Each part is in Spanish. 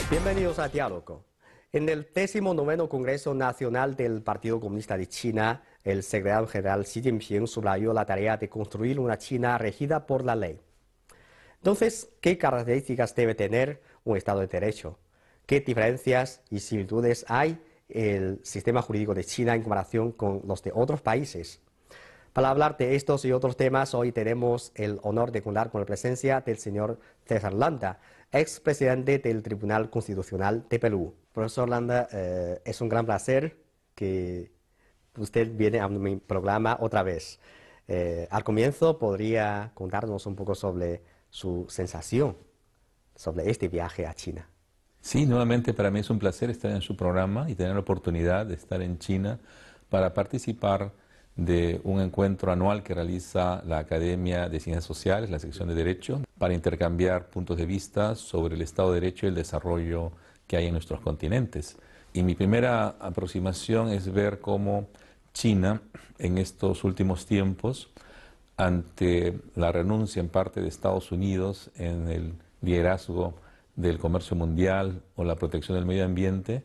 Bienvenidos a Diálogo. En el 19º Congreso Nacional del Partido Comunista de China, el secretario general Xi Jinping subrayó la tarea de construir una China regida por la ley. Entonces, ¿qué características debe tener un Estado de Derecho? ¿Qué diferencias y similitudes hay en el sistema jurídico de China en comparación con los de otros países? Para hablar de estos y otros temas, hoy tenemos el honor de contar con la presencia del señor César Landa, expresidente del Tribunal Constitucional de Perú. Profesor Landa, es un gran placer que usted viene a mi programa otra vez. Al comienzo, ¿podría contarnos un poco sobre su sensación sobre este viaje a China? Sí, nuevamente para mí es un placer estar en su programa y tener la oportunidad de estar en China para participar de un encuentro anual que realiza la Academia de Ciencias Sociales, la sección de Derecho, para intercambiar puntos de vista sobre el Estado de Derecho y el desarrollo que hay en nuestros continentes. Y mi primera aproximación es ver cómo China, en estos últimos tiempos, ante la renuncia en parte de Estados Unidos en el liderazgo del comercio mundial o la protección del medio ambiente,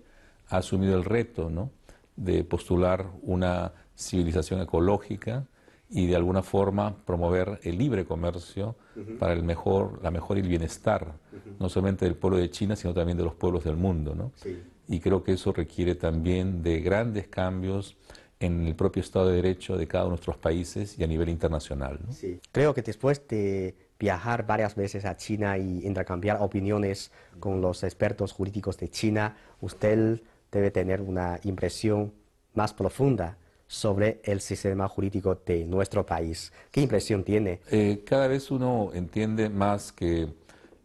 ha asumido el reto, ¿no?, de postular una civilización ecológica y de alguna forma promover el libre comercio para la mejor y el bienestar, no solamente del pueblo de China, sino también de los pueblos del mundo, ¿no? Sí. Y creo que eso requiere también de grandes cambios en el propio Estado de Derecho de cada uno de nuestros países y a nivel internacional, ¿no? Sí. Creo que después de viajar varias veces a China y intercambiar opiniones con los expertos jurídicos de China, usted debe tener una impresión más profunda sobre el sistema jurídico de nuestro país. ¿Qué impresión tiene? Cada vez uno entiende más que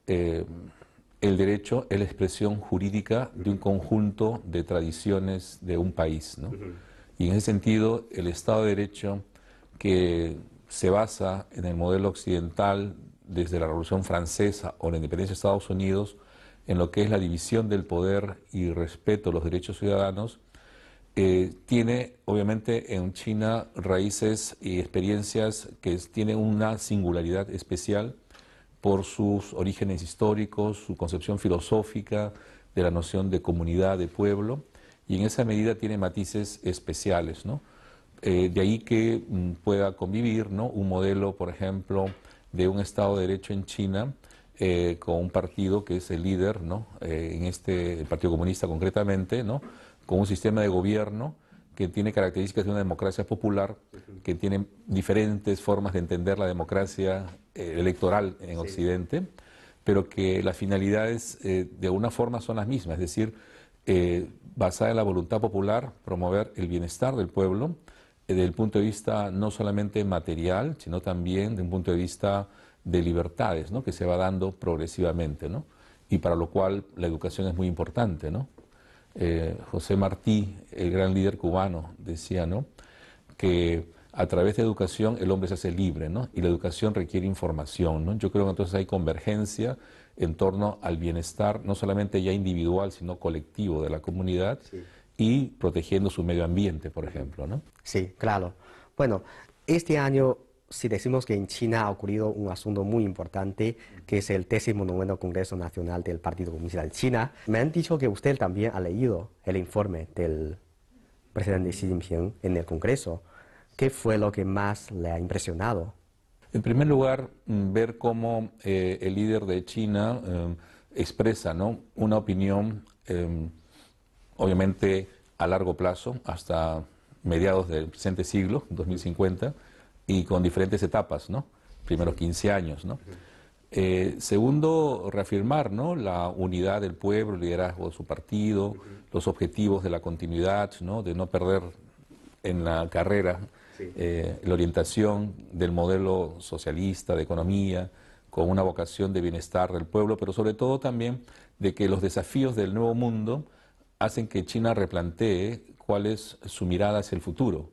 el derecho es la expresión jurídica de un conjunto de tradiciones de un país, ¿no? Y en ese sentido, el Estado de Derecho, que se basa en el modelo occidental desde la Revolución Francesa o la independencia de Estados Unidos, en lo que es la división del poder y respeto a los derechos ciudadanos, tiene obviamente en China raíces y experiencias que tienen una singularidad especial por sus orígenes históricos, su concepción filosófica de la noción de comunidad, de pueblo, y en esa medida tiene matices especiales, ¿no? De ahí que pueda convivir, ¿no?, un modelo, por ejemplo, de un Estado de Derecho en China con un partido que es el líder, ¿no?, el Partido Comunista concretamente, ¿no?, con un sistema de gobierno que tiene características de una democracia popular, que tiene diferentes formas de entender la democracia electoral en Occidente, pero que las finalidades de una forma son las mismas, es decir, basada en la voluntad popular, promover el bienestar del pueblo, desde el punto de vista no solamente material, sino también desde un punto de vista de libertades, ¿no?, que se va dando progresivamente, ¿no?, y para lo cual la educación es muy importante, ¿no? José Martí, el gran líder cubano, decía, ¿no?, que a través de educación el hombre se hace libre, ¿no?, y la educación requiere información, ¿no? Yo creo que entonces hay convergencia en torno al bienestar, no solamente ya individual, sino colectivo de la comunidad, y protegiendo su medio ambiente, por ejemplo, ¿no? Sí, claro. Bueno, este año, si decimos que en China ha ocurrido un asunto muy importante, que es el 19º Congreso Nacional del Partido Comunista de China, me han dicho que usted también ha leído el informe del presidente Xi Jinping en el Congreso. ¿Qué fue lo que más le ha impresionado? En primer lugar, ver cómo el líder de China expresa, ¿no?, una opinión, obviamente a largo plazo, hasta mediados del presente siglo, 2050, y con diferentes etapas, ¿no? Primeros 15 años, ¿no? Segundo, reafirmar, ¿no?, la unidad del pueblo, el liderazgo de su partido, los objetivos de la continuidad, ¿no?, de no perder en la carrera la orientación del modelo socialista de economía, con una vocación de bienestar del pueblo, pero sobre todo también de que los desafíos del nuevo mundo hacen que China replantee cuál es su mirada hacia el futuro.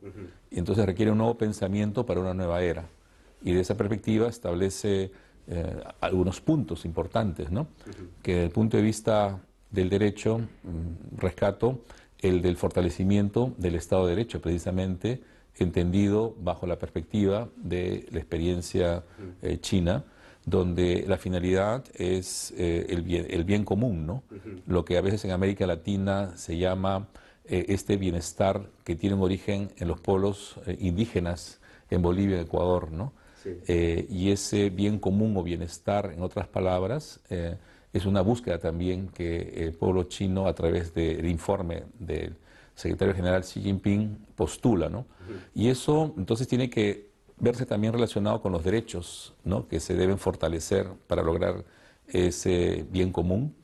Y entonces requiere un nuevo pensamiento para una nueva era. Y de esa perspectiva establece algunos puntos importantes, ¿no?, que desde el punto de vista del derecho rescato el del fortalecimiento del Estado de Derecho, precisamente entendido bajo la perspectiva de la experiencia china, donde la finalidad es el bien común, ¿no? Lo que a veces en América Latina se llama este bienestar que tiene un origen en los pueblos indígenas en Bolivia y Ecuador, ¿no? Sí. Y ese bien común o bienestar, en otras palabras, es una búsqueda también que el pueblo chino, a través del informe del secretario general Xi Jinping, postula, ¿no? Y eso entonces tiene que verse también relacionado con los derechos, ¿no?, que se deben fortalecer para lograr ese bien común.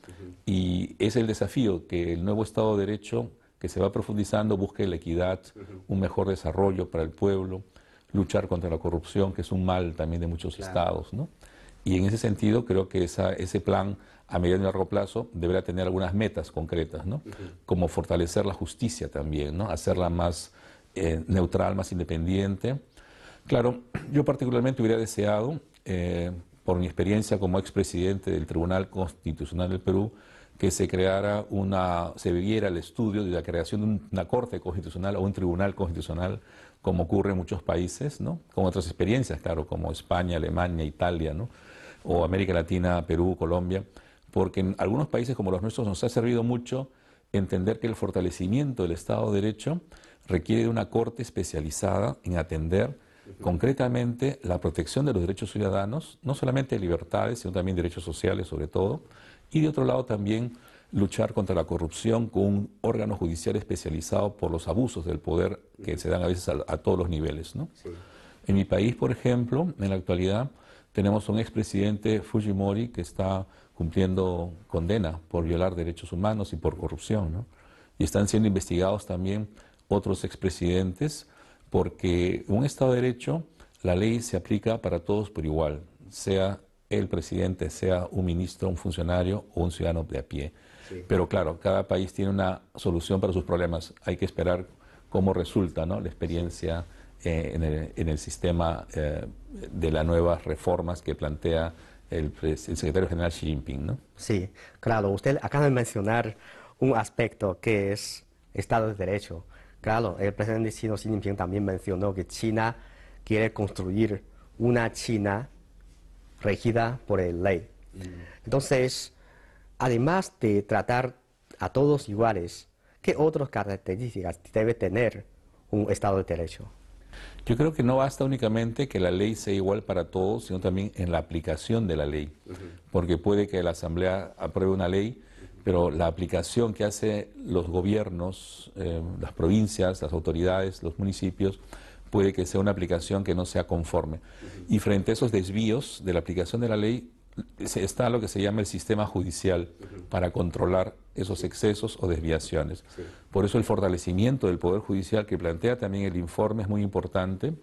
Y es el desafío que el nuevo Estado de Derecho, que se va profundizando, busque la equidad, un mejor desarrollo para el pueblo, luchar contra la corrupción, que es un mal también de muchos estados, ¿no? Y en ese sentido creo que ese plan a mediano y largo plazo deberá tener algunas metas concretas, ¿no? Como fortalecer la justicia también, ¿no? Hacerla más neutral, más independiente. Claro, yo particularmente hubiera deseado, por mi experiencia como expresidente del Tribunal Constitucional del Perú, que se se viera el estudio de la creación de una Corte Constitucional o un Tribunal Constitucional, como ocurre en muchos países, ¿no? Con otras experiencias, claro, como España, Alemania, Italia, ¿no? O América Latina, Perú, Colombia, porque en algunos países como los nuestros nos ha servido mucho entender que el fortalecimiento del Estado de Derecho requiere de una corte especializada en atender concretamente la protección de los derechos ciudadanos, no solamente de libertades, sino también derechos sociales sobre todo, y de otro lado también luchar contra la corrupción con un órgano judicial especializado por los abusos del poder que se dan a veces a todos los niveles, ¿no? Sí. En mi país, por ejemplo, en la actualidad tenemos un expresidente, Fujimori, que está cumpliendo condena por violar derechos humanos y por corrupción, ¿no? Y están siendo investigados también otros expresidentes, porque en un Estado de Derecho la ley se aplica para todos por igual, sea el presidente, sea un ministro, un funcionario o un ciudadano de a pie. Sí. Pero claro, cada país tiene una solución para sus problemas. Hay que esperar cómo resulta, ¿no?, la experiencia en el sistema de las nuevas reformas que plantea el secretario general Xi Jinping, ¿no? Sí, claro, usted acaba de mencionar un aspecto que es Estado de Derecho. Claro, el presidente chino Xi Jinping también mencionó que China quiere construir una China regida por la ley. Entonces, además de tratar a todos iguales, ¿qué otras características debe tener un Estado de Derecho? Yo creo que no basta únicamente que la ley sea igual para todos, sino también en la aplicación de la ley. Porque puede que la Asamblea apruebe una ley, pero la aplicación que hacen los gobiernos, las provincias, las autoridades, los municipios, puede que sea una aplicación que no sea conforme. Y frente a esos desvíos de la aplicación de la ley, está lo que se llama el sistema judicial para controlar esos excesos o desviaciones. Sí. Por eso el fortalecimiento del Poder Judicial que plantea también el informe es muy importante,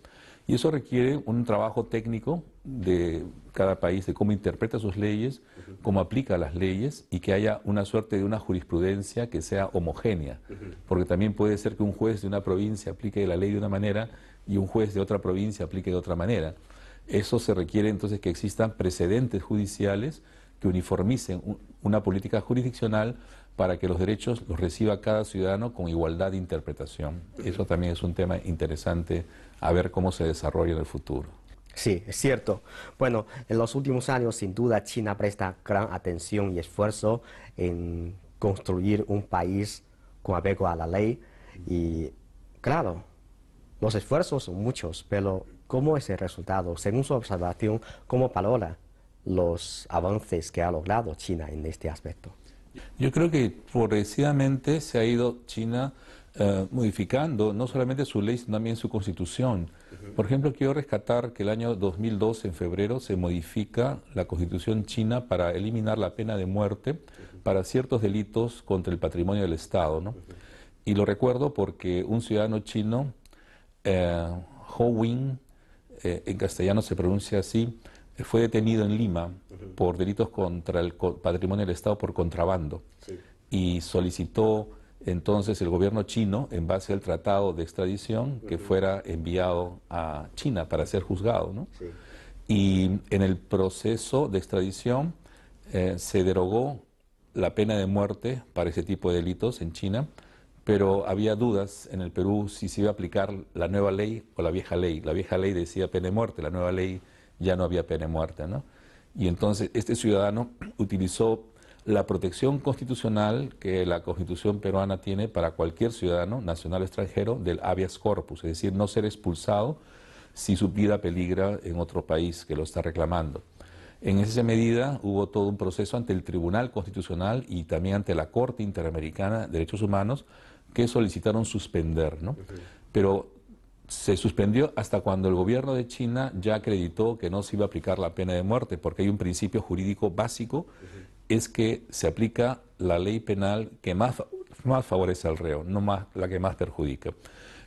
y eso requiere un trabajo técnico de cada país, de cómo interpreta sus leyes, cómo aplica las leyes, y que haya una suerte de una jurisprudencia que sea homogénea, porque también puede ser que un juez de una provincia aplique la ley de una manera y un juez de otra provincia aplique de otra manera. Eso se requiere entonces que existan precedentes judiciales que uniformicen una política jurisdiccional para que los derechos los reciba cada ciudadano con igualdad de interpretación. Eso también es un tema interesante a ver cómo se desarrolla en el futuro. Sí, es cierto. Bueno, en los últimos años, sin duda, China presta gran atención y esfuerzo en construir un país con apego a la ley. Y, claro, los esfuerzos son muchos, pero ¿cómo es el resultado? Según su observación, ¿cómo valora los avances que ha logrado China en este aspecto? Yo creo que progresivamente se ha ido China modificando no solamente su ley, sino también su constitución. Por ejemplo, quiero rescatar que el año 2012, en febrero, se modifica la constitución china para eliminar la pena de muerte para ciertos delitos contra el patrimonio del Estado, ¿no? Y lo recuerdo porque un ciudadano chino, Ho Wing, en castellano se pronuncia así, fue detenido en Lima por delitos contra el patrimonio del Estado por contrabando. Sí. Y solicitó entonces el gobierno chino, en base al tratado de extradición, que fuera enviado a China para ser juzgado, ¿no? Sí. Y en el proceso de extradición se derogó la pena de muerte para ese tipo de delitos en China, pero había dudas en el Perú si se iba a aplicar la nueva ley o la vieja ley. La vieja ley decía pena de muerte, la nueva ley ya no había pena de muerte, ¿no? Y entonces este ciudadano utilizó la protección constitucional que la Constitución peruana tiene para cualquier ciudadano, nacional o extranjero, del habeas corpus, es decir, no ser expulsado si su vida peligra en otro país que lo está reclamando. En esa medida hubo todo un proceso ante el Tribunal Constitucional y también ante la Corte Interamericana de Derechos Humanos que solicitaron suspender, ¿no? Pero se suspendió hasta cuando el gobierno de China ya acreditó que no se iba a aplicar la pena de muerte, porque hay un principio jurídico básico, es que se aplica la ley penal que más favorece al reo, no más la que más perjudica.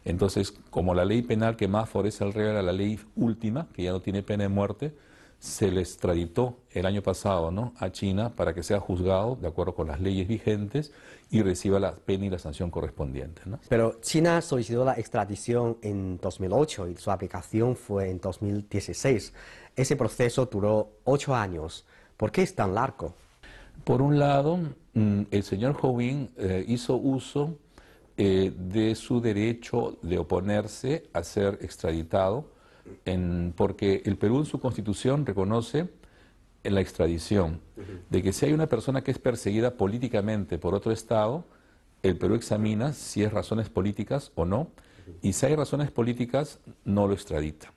Entonces, como la ley penal que más favorece al reo era la ley última, que ya no tiene pena de muerte, se le extraditó el año pasado, ¿no?, a China para que sea juzgado de acuerdo con las leyes vigentes y reciba la pena y la sanción correspondientes, ¿no? Pero China solicitó la extradición en 2008 y su aplicación fue en 2016. Ese proceso duró 8 años. ¿Por qué es tan largo? Por un lado, el señor Houbin hizo uso de su derecho de oponerse a ser extraditado, porque el Perú en su constitución reconoce en la extradición, de que si hay una persona que es perseguida políticamente por otro Estado, el Perú examina si es razones políticas o no, y si hay razones políticas, no lo extradita.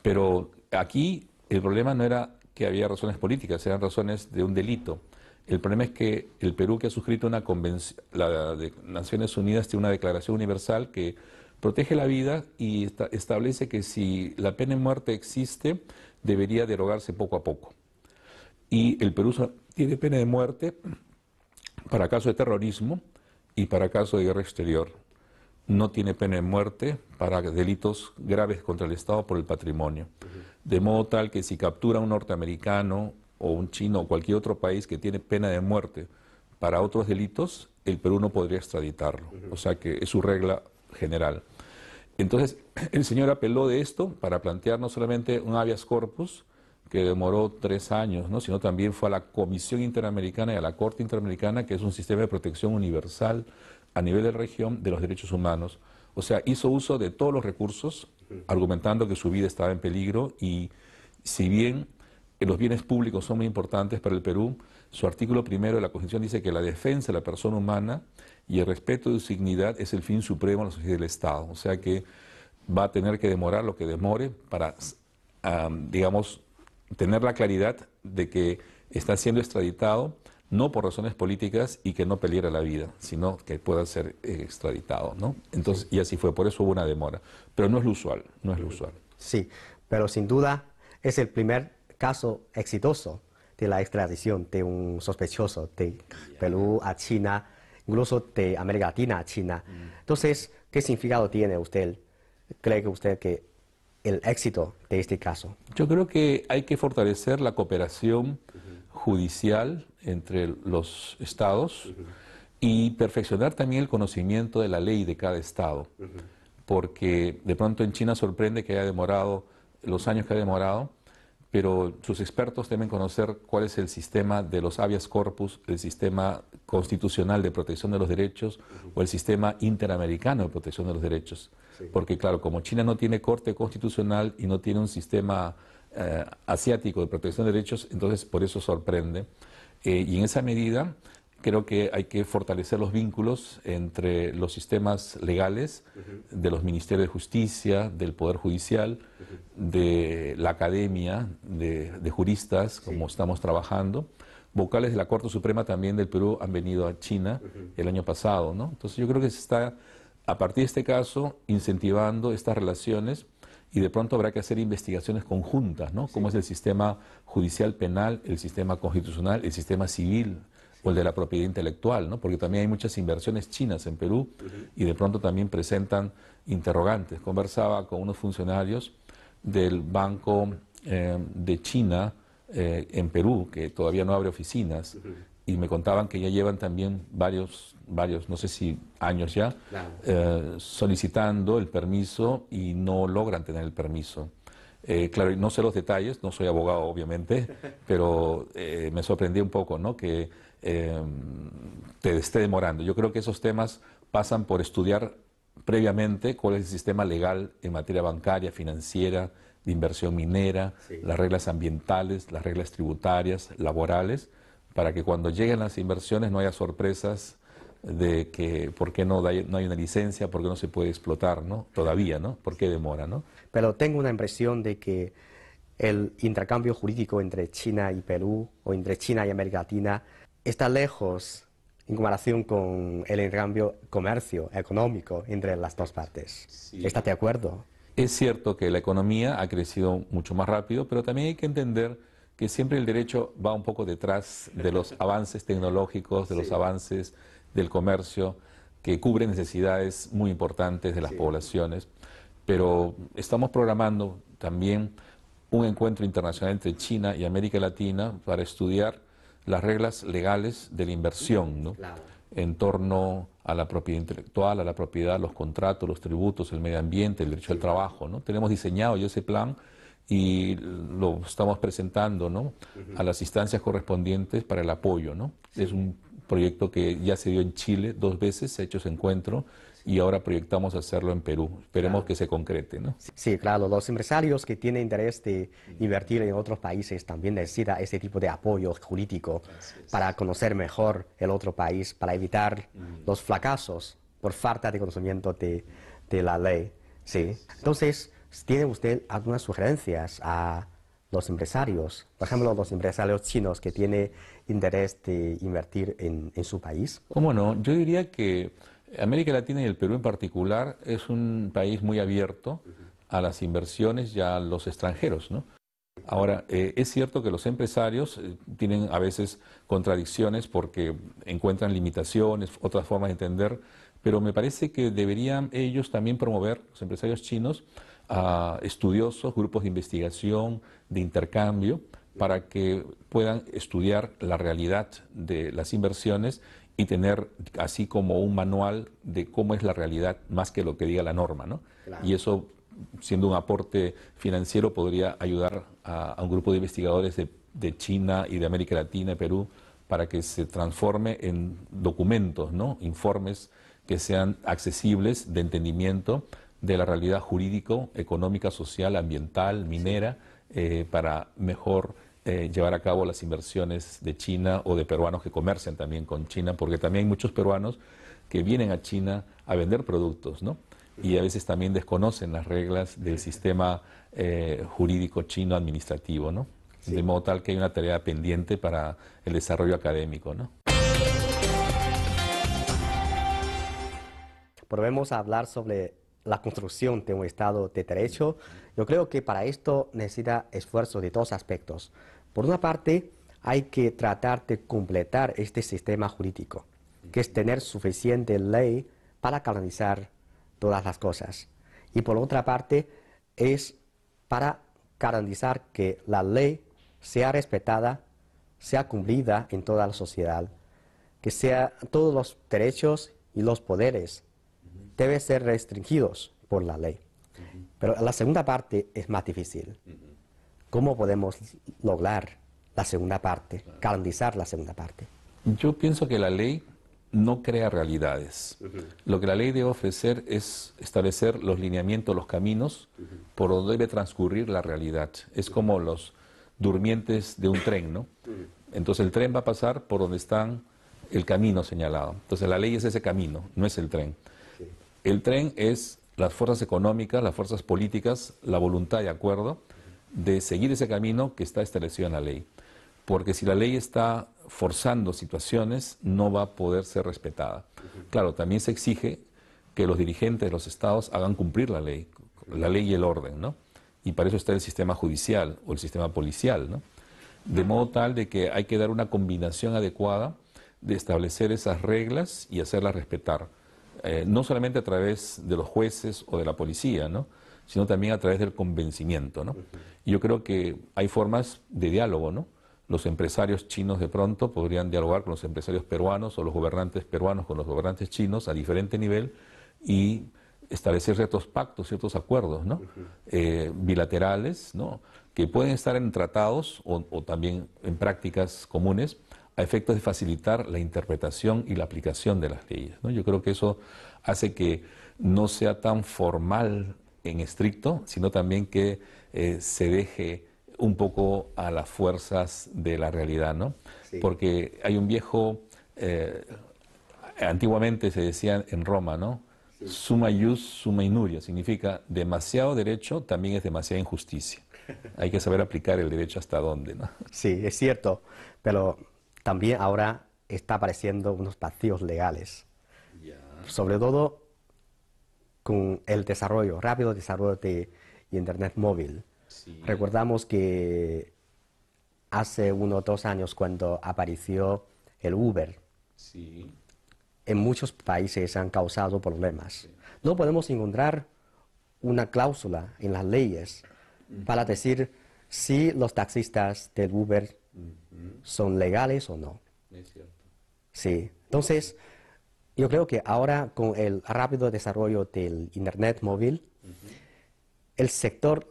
Pero aquí el problema no era que había razones políticas, eran razones de un delito. El problema es que el Perú, que ha suscrito una convención, la de Naciones Unidas tiene una declaración universal que protege la vida y establece que si la pena de muerte existe, debería derogarse poco a poco. Y el Perú tiene pena de muerte para caso de terrorismo y para caso de guerra exterior. No tiene pena de muerte para delitos graves contra el Estado por el patrimonio. De modo tal que si captura a un norteamericano o un chino o cualquier otro país que tiene pena de muerte para otros delitos, el Perú no podría extraditarlo. O sea que es su regla general. Entonces, el señor apeló de esto para plantear no solamente un habeas corpus, que demoró 3 años, ¿no?, sino también fue a la Comisión Interamericana y a la Corte Interamericana, que es un sistema de protección universal a nivel de región de los derechos humanos. O sea, hizo uso de todos los recursos, argumentando que su vida estaba en peligro, y si bien los bienes públicos son muy importantes para el Perú, su artículo 1 de la Constitución dice que la defensa de la persona humana y el respeto de su dignidad es el fin supremo de la sociedad y del Estado. O sea que va a tener que demorar lo que demore para, digamos, tener la claridad de que está siendo extraditado no por razones políticas y que no peligra la vida, sino que pueda ser extraditado, ¿no? Entonces, y así fue, por eso hubo una demora. Pero no es lo usual, no es lo usual. Sí, pero sin duda es el primer caso exitoso de la extradición de un sospechoso de Perú a China, incluso de América Latina a China. Entonces, ¿qué significado tiene usted? ¿Cree que usted que el éxito de este caso? Yo creo que hay que fortalecer la cooperación judicial entre los estados y perfeccionar también el conocimiento de la ley de cada estado, porque de pronto en China sorprende que haya demorado los años que ha demorado, pero sus expertos deben conocer cuál es el sistema de los habeas corpus, el sistema constitucional de protección de los derechos o el sistema interamericano de protección de los derechos. Porque claro, como China no tiene corte constitucional y no tiene un sistema asiático de protección de derechos, entonces por eso sorprende. Y en esa medida creo que hay que fortalecer los vínculos entre los sistemas legales de los ministerios de justicia, del Poder Judicial, de la academia de juristas, como estamos trabajando. Vocales de la Corte Suprema también del Perú han venido a China el año pasado, ¿no? Entonces yo creo que se está, a partir de este caso, incentivando estas relaciones y de pronto habrá que hacer investigaciones conjuntas, ¿no? Como es el sistema judicial penal, el sistema constitucional, el sistema civil o el de la propiedad intelectual, ¿no? Porque también hay muchas inversiones chinas en Perú y de pronto también presentan interrogantes. Conversaba con unos funcionarios del Banco de China en Perú, que todavía no abre oficinas, y me contaban que ya llevan también varios, no sé si años ya, solicitando el permiso y no logran tener el permiso. Claro, no sé los detalles, no soy abogado obviamente, pero me sorprendí un poco, ¿no?, que te esté demorando. Yo creo que esos temas pasan por estudiar previamente cuál es el sistema legal en materia bancaria, financiera, de inversión minera, Sí. las reglas ambientales, las reglas tributarias, laborales, para que cuando lleguen las inversiones no haya sorpresas de que por qué no hay una licencia, por qué no se puede explotar, ¿no? Todavía, ¿no? ¿Por qué demora, no? Pero tengo una impresión de que el intercambio jurídico entre China y Perú o entre China y América Latina está lejos en comparación con el intercambio comercio económico entre las dos partes. Sí. ¿Estás de acuerdo? Es cierto que la economía ha crecido mucho más rápido, pero también hay que entender que siempre el derecho va un poco detrás de los avances tecnológicos, de los Sí. avances del comercio, que cubren necesidades muy importantes de las Sí. poblaciones. Pero estamos programando también un encuentro internacional entre China y América Latina para estudiar las reglas legales de la inversión, ¿no? Claro. En torno a la propiedad intelectual, a la propiedad, los contratos, los tributos, el medio ambiente, el derecho al trabajo, ¿no? Tenemos diseñado ya ese plan y lo estamos presentando, ¿no? A las instancias correspondientes para el apoyo, ¿no? Es un proyecto que ya se dio en Chile 2 veces, se ha hecho ese encuentro y ahora proyectamos hacerlo en Perú. Esperemos que se concrete, ¿no? Sí, claro, los empresarios que tienen interés de invertir en otros países también necesitan ese tipo de apoyo jurídico para conocer mejor el otro país, para evitar los fracasos por falta de conocimiento de la ley. Sí. Entonces, ¿tiene usted algunas sugerencias a los empresarios? Por ejemplo, los empresarios chinos que tienen interés de invertir en su país. ¿Cómo no? Yo diría que América Latina y el Perú en particular es un país muy abierto a las inversiones y a los extranjeros, ¿no? Ahora, es cierto que los empresarios tienen a veces contradicciones porque encuentran limitaciones, otras formas de entender, pero me parece que deberían ellos también promover, los empresarios chinos, a estudiosos, grupos de investigación, de intercambio, para que puedan estudiar la realidad de las inversiones y tener así como un manual de cómo es la realidad más que lo que diga la norma, ¿no? Claro. Y eso, siendo un aporte financiero, podría ayudar a un grupo de investigadores de China y de América Latina y Perú para que se transforme en documentos, ¿no? Informes que sean accesibles de entendimiento de la realidad jurídico, económica, social, ambiental, minera, para mejor llevar a cabo las inversiones de China o de peruanos que comercian también con China, porque también hay muchos peruanos que vienen a China a vender productos, ¿no? Y a veces también desconocen las reglas del sistema jurídico chino administrativo, ¿no? Sí. De modo tal que hay una tarea pendiente para el desarrollo académico, ¿no? Volvemos a hablar sobre la construcción de un Estado de Derecho. Yo creo que para esto necesita esfuerzo de dos aspectos. Por una parte, hay que tratar de completar este sistema jurídico, que es tener suficiente ley para garantizar todas las cosas. Y por otra parte, es para garantizar que la ley sea respetada, sea cumplida en toda la sociedad, que sea todos los derechos y los poderes deben ser restringidos por la ley. Pero la segunda parte es más difícil. ¿Cómo podemos lograr la segunda parte, garantizar la segunda parte? Yo pienso que la ley no crea realidades. Lo que la ley debe ofrecer es establecer los lineamientos, los caminos por donde debe transcurrir la realidad. Es como los durmientes de un tren, ¿no? Entonces el tren va a pasar por donde está el camino señalado. Entonces la ley es ese camino, no es el tren. El tren es las fuerzas económicas, las fuerzas políticas, la voluntad y acuerdo de seguir ese camino que está establecido en la ley. Porque si la ley está forzando situaciones, no va a poder ser respetada. Claro, también se exige que los dirigentes de los estados hagan cumplir la ley y el orden, ¿no? Y para eso está el sistema judicial o el sistema policial, ¿no? De modo tal de que hay que dar una combinación adecuada de establecer esas reglas y hacerlas respetar. No solamente a través de los jueces o de la policía, ¿no? Sino también a través del convencimiento, ¿no? Y yo creo que hay formas de diálogo, ¿no? Los empresarios chinos de pronto podrían dialogar con los empresarios peruanos o los gobernantes peruanos con los gobernantes chinos a diferente nivel y establecer ciertos pactos, ciertos acuerdos, ¿no? Bilaterales, ¿no? Que pueden estar en tratados o también en prácticas comunes a efectos de facilitar la interpretación y la aplicación de las leyes, ¿no? Yo creo que eso hace que no sea tan formal en estricto, sino también que se deje un poco a las fuerzas de la realidad, ¿no? Sí. Porque hay un viejo, antiguamente se decía en Roma, ¿no? Sí. Summa ius, summa inuria, significa demasiado derecho también es demasiada injusticia. Hay que saber aplicar el derecho hasta dónde, ¿no? Sí, es cierto, pero también ahora está apareciendo unos vacíos legales, sobre todo con el desarrollo, rápido desarrollo de Internet móvil. Sí. Recordamos que hace 1 o 2 años cuando apareció el Uber, Sí. en muchos países han causado problemas. No podemos encontrar una cláusula en las leyes para decir si los taxistas del Uber son legales o no. Es cierto. Sí, entonces yo creo que ahora con el rápido desarrollo del Internet móvil, el sector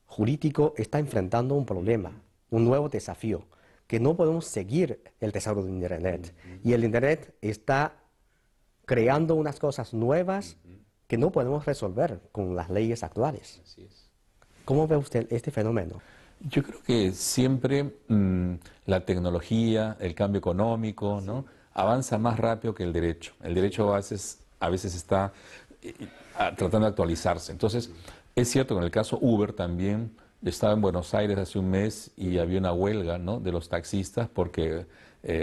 jurídico está enfrentando un problema, un nuevo desafío, que no podemos seguir el desarrollo de Internet. Y el Internet está creando unas cosas nuevas que no podemos resolver con las leyes actuales. Así es. ¿Cómo ve usted este fenómeno? Yo creo que siempre la tecnología, el cambio económico, ¿no? Avanza más rápido que el derecho. El derecho a veces está tratando de actualizarse. Entonces, es cierto que en el caso Uber también, estaba en Buenos Aires hace un mes y había una huelga, ¿no?, de los taxistas porque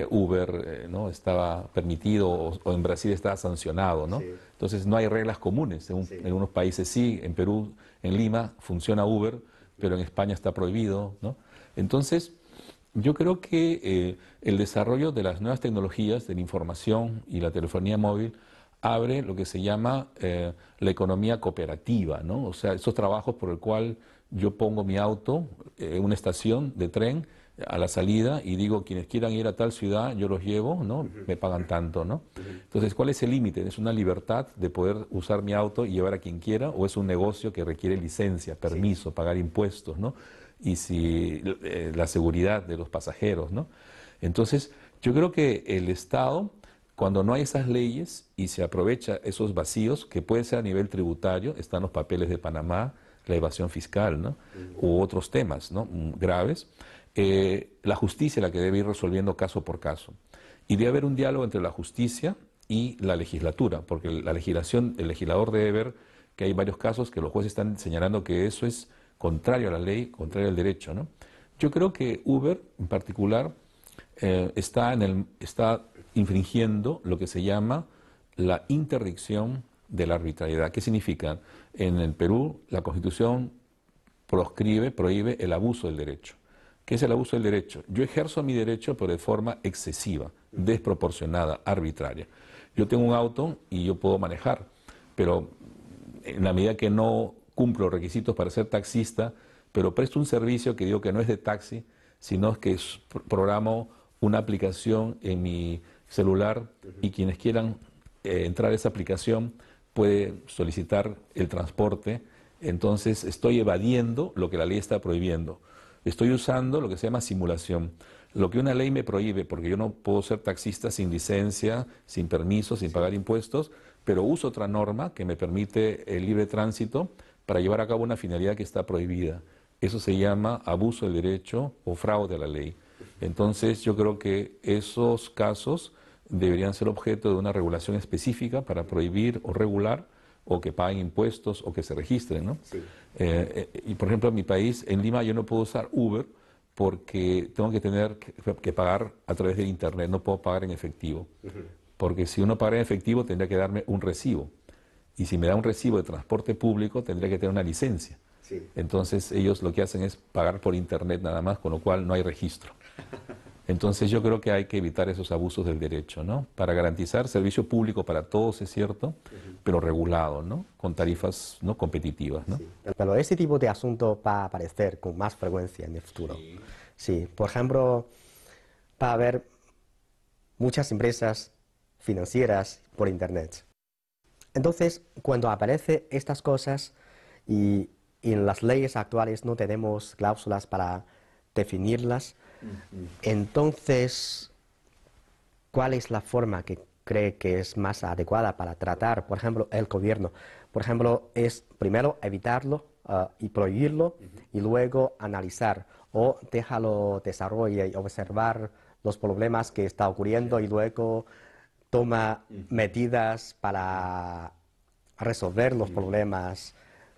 Uber no estaba permitido o en Brasil estaba sancionado, ¿no? Sí. Entonces no hay reglas comunes. En unos países sí, en Perú, en Lima funciona Uber, pero en España está prohibido, ¿no? Entonces, yo creo que el desarrollo de las nuevas tecnologías de la información y la telefonía móvil abre lo que se llama la economía cooperativa, ¿no? O sea, esos trabajos por el cual yo pongo mi auto en una estación de tren a la salida y digo, quienes quieran ir a tal ciudad, yo los llevo, ¿no? Me pagan tanto, ¿no? Entonces, ¿cuál es el límite? ¿Es una libertad de poder usar mi auto y llevar a quien quiera o es un negocio que requiere licencia, permiso, pagar impuestos, ¿no? Y si la seguridad de los pasajeros, ¿no? Entonces, yo creo que el Estado, cuando no hay esas leyes y se aprovecha esos vacíos, que puede ser a nivel tributario, están los papeles de Panamá, la evasión fiscal, ¿no? U otros temas, ¿no?, graves, la justicia es la que debe ir resolviendo caso por caso. Y debe haber un diálogo entre la justicia y la legislatura, porque la legislación, el legislador debe ver que hay varios casos que los jueces están señalando que eso es contrario a la ley, contrario al derecho, ¿no? Yo creo que Uber, en particular, está infringiendo lo que se llama la interdicción de la arbitrariedad. ¿Qué significa? En el Perú, la Constitución prohíbe el abuso del derecho. ¿Qué es el abuso del derecho? Yo ejerzo mi derecho, pero de forma excesiva, desproporcionada, arbitraria. Yo tengo un auto y yo puedo manejar, pero en la medida que no cumplo requisitos para ser taxista, pero presto un servicio que digo que no es de taxi, sino que programo una aplicación en mi celular y quienes quieran entrar a esa aplicación puede solicitar el transporte. Entonces estoy evadiendo lo que la ley está prohibiendo. Estoy usando lo que se llama simulación. Lo que una ley me prohíbe, porque yo no puedo ser taxista sin licencia, sin permiso, sin pagar impuestos, pero uso otra norma que me permite el libre tránsito para llevar a cabo una finalidad que está prohibida. Eso se llama abuso del derecho o fraude a la ley. Entonces yo creo que esos casos deberían ser objeto de una regulación específica para prohibir o regular o que paguen impuestos o que se registren, ¿no? Sí. Y por ejemplo en mi país, en Lima, yo no puedo usar Uber porque tengo que tener que pagar a través de internet, no puedo pagar en efectivo. Porque si uno paga en efectivo tendría que darme un recibo. Y si me da un recibo de transporte público tendría que tener una licencia. Sí. Entonces ellos lo que hacen es pagar por internet nada más, con lo cual no hay registro. Entonces yo creo que hay que evitar esos abusos del derecho, ¿no? Para garantizar servicio público para todos, es cierto, pero regulado, ¿no? Con tarifas no competitivas, ¿no? Sí. Pero ese tipo de asunto va a aparecer con más frecuencia en el futuro. Sí. Sí, por ejemplo, va a haber muchas empresas financieras por Internet. Entonces, cuando aparecen estas cosas y en las leyes actuales no tenemos cláusulas para definirlas, entonces, ¿cuál es la forma que cree que es más adecuada para tratar, por ejemplo, el gobierno? Por ejemplo, es primero evitarlo y prohibirlo y luego analizar o déjalo desarrollar y observar los problemas que está ocurriendo y luego toma medidas para resolver los problemas.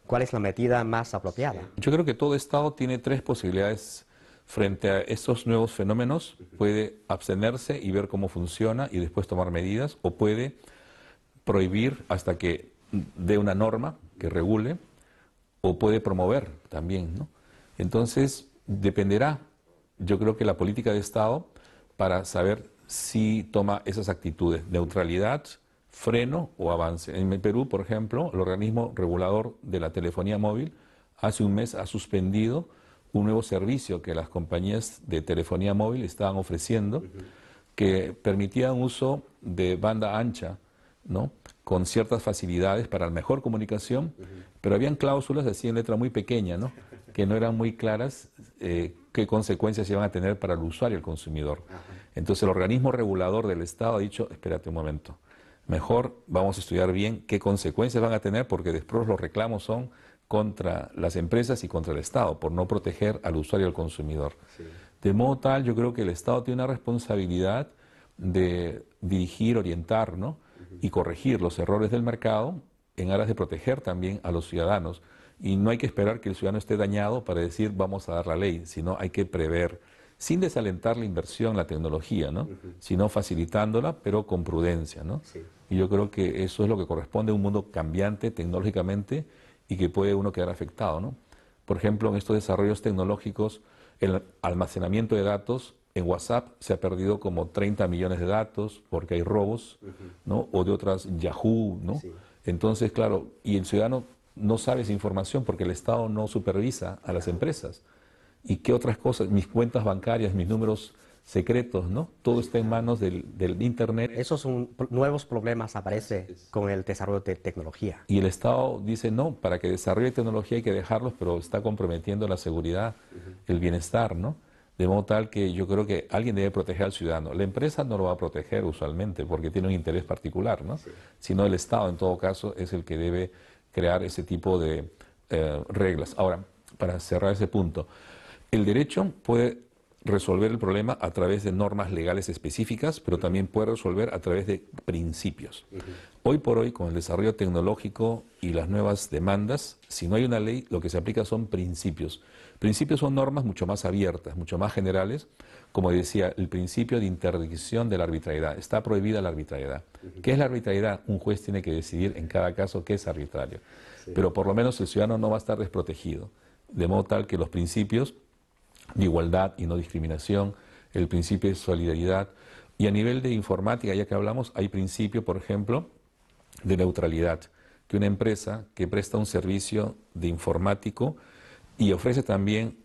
¿Cuál es la medida más apropiada? Yo creo que todo Estado tiene tres posibilidades frente a estos nuevos fenómenos. Puede abstenerse y ver cómo funciona y después tomar medidas, o puede prohibir hasta que dé una norma que regule, o puede promover también, ¿no? Entonces, dependerá, yo creo que la política de Estado para saber si toma esas actitudes, neutralidad, freno o avance. En el Perú, por ejemplo, el organismo regulador de la telefonía móvil hace un mes ha suspendido un nuevo servicio que las compañías de telefonía móvil estaban ofreciendo, que permitía un uso de banda ancha, ¿no?, con ciertas facilidades para la mejor comunicación, pero habían cláusulas así en letra muy pequeña, ¿no?, que no eran muy claras qué consecuencias iban a tener para el usuario, el consumidor. Entonces el organismo regulador del Estado ha dicho, espérate un momento, mejor vamos a estudiar bien qué consecuencias van a tener, porque después los reclamos son contra las empresas y contra el Estado, por no proteger al usuario y al consumidor. Sí. De modo tal, yo creo que el Estado tiene una responsabilidad de dirigir, orientar, ¿no?, y corregir los errores del mercado en aras de proteger también a los ciudadanos. Y no hay que esperar que el ciudadano esté dañado para decir vamos a dar la ley, sino hay que prever, sin desalentar la inversión, la tecnología, ¿no?, sino facilitándola, pero con prudencia, ¿no? Sí. Y yo creo que eso es lo que corresponde a un mundo cambiante tecnológicamente y que puede uno quedar afectado, ¿no? Por ejemplo, en estos desarrollos tecnológicos, el almacenamiento de datos, en WhatsApp se ha perdido como 30 millones de datos porque hay robos, ¿no?, o de otras, Yahoo, ¿no? Sí. Entonces, claro, y el ciudadano no sabe esa información porque el Estado no supervisa a las empresas. ¿Y qué otras cosas? Mis cuentas bancarias, mis números secretos, ¿no? Todo está en manos del Internet. Esos son nuevos problemas aparecen con el desarrollo de tecnología. Y el Estado dice, no, para que desarrolle tecnología hay que dejarlos, pero está comprometiendo la seguridad, el bienestar, ¿no? De modo tal que yo creo que alguien debe proteger al ciudadano. La empresa no lo va a proteger usualmente porque tiene un interés particular, ¿no? Sí. Sino el Estado, en todo caso, es el que debe crear ese tipo de reglas. Ahora, para cerrar ese punto, el derecho puede resolver el problema a través de normas legales específicas, pero también puede resolver a través de principios. Hoy por hoy, con el desarrollo tecnológico y las nuevas demandas, si no hay una ley, lo que se aplica son principios. Principios son normas mucho más abiertas, mucho más generales. Como decía, el principio de interdicción de la arbitrariedad. Está prohibida la arbitrariedad. ¿Qué es la arbitrariedad? Un juez tiene que decidir en cada caso qué es arbitrario. Sí. Pero por lo menos el ciudadano no va a estar desprotegido. De modo tal que los principios de igualdad y no discriminación, el principio de solidaridad, y a nivel de informática, ya que hablamos, hay principio, por ejemplo, de neutralidad, que una empresa que presta un servicio de informático y ofrece también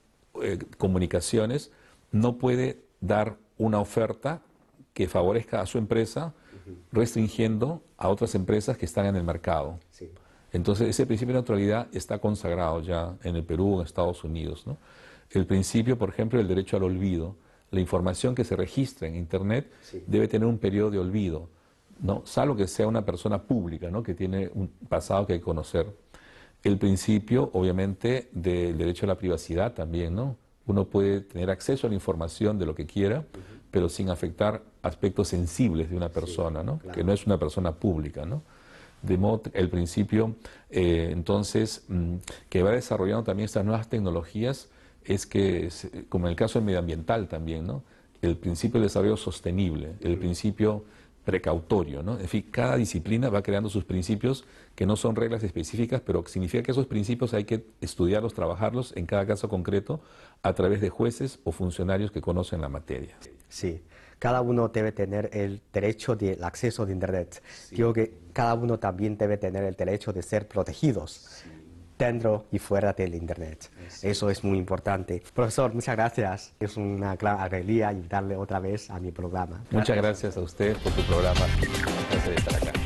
comunicaciones, no puede dar una oferta que favorezca a su empresa, restringiendo a otras empresas que están en el mercado. Sí. Entonces, ese principio de neutralidad está consagrado ya en el Perú, en Estados Unidos, ¿no? El principio, por ejemplo, del derecho al olvido. La información que se registra en Internet debe tener un periodo de olvido, ¿no?, salvo que sea una persona pública, ¿no?, que tiene un pasado que hay que conocer. El principio, obviamente, del derecho a la privacidad también, ¿no? Uno puede tener acceso a la información de lo que quiera, pero sin afectar aspectos sensibles de una persona, ¿no?, claro, que no es una persona pública, ¿no? De modo, el principio, entonces, que va desarrollando también estas nuevas tecnologías, es que, como en el caso del medioambiental también, ¿no?, el principio de desarrollo sostenible, el principio precautorio, ¿no? En fin, cada disciplina va creando sus principios que no son reglas específicas, pero significa que esos principios hay que estudiarlos, trabajarlos en cada caso concreto a través de jueces o funcionarios que conocen la materia. Sí, cada uno debe tener el derecho del acceso a Internet. Sí. Creo que cada uno también debe tener el derecho de ser protegidos. Sí. Dentro y fuera del Internet. Sí. Eso es muy importante. Profesor, muchas gracias. Es una gran alegría invitarle otra vez a mi programa. Muchas gracias a usted por tu programa. Gracias por estar acá.